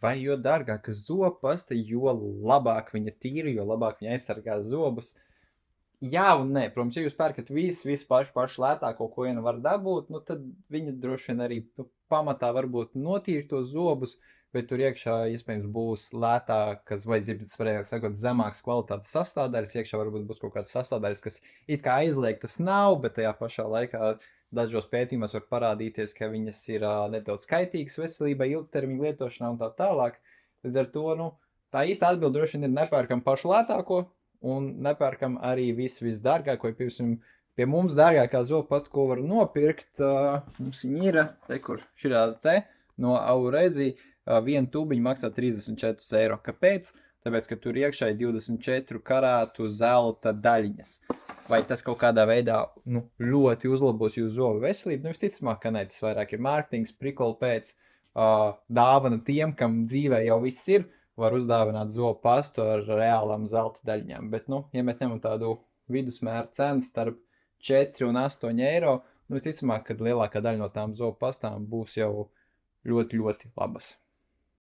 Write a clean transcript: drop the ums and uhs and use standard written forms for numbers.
vai jo dārgāka zobpasta, jo labāk viņa tīra, jo labāk viņa aizsargā zobus. Jā un nē, protams, ja jūs pērkat visu pašu lētāko, ko vien var dabūt, nu tad viņa droši vien arī pamatā varbūt notīra tos zobus, bet tur iekšā iespējams būs lētākas, vai varētu sakot, zemākas kvalitātes sastāvdaļas, iekšā varbūt būs kaut kāds sastāvdaļas, kas it kā aizliegtas nav, bet tajā pašā laikā dažos pētījumos var parādīties, ka viņas ir nedaudz kaitīgas veselībai, ilgtermiņa lietošanā un tā tālāk. Līdz ar to, tā īsta atbilde droši vien ir nepērkam pašu lētāko, un nepērkam arī visdārgāko, pie mums dārgākā zobpasta, ko var nopirkt, mums viņa ir, kur širā te, no Aurezi, viena tubiņa maksā 34 eiro. Kāpēc? Tāpēc, ka tur iekšā ir 24 karātu zelta daļiņas. Vai tas kaut kādā veidā ļoti uzlabos jūsu zobu veselību? Visticamāk, ka ne, tas vairāk ir mārketings, prikola pēc, dāvana tiem, kam dzīvē jau viss ir, var uzdāvināt zobu pastu ar reālām zelta daļiņām. Bet, ja mēs ņemam tādu vidusmēru cenu starp 4 un 8 eiro, visticamāk, ka lielākā daļa no tām zobu pastām būs jau ļoti, ļoti labas.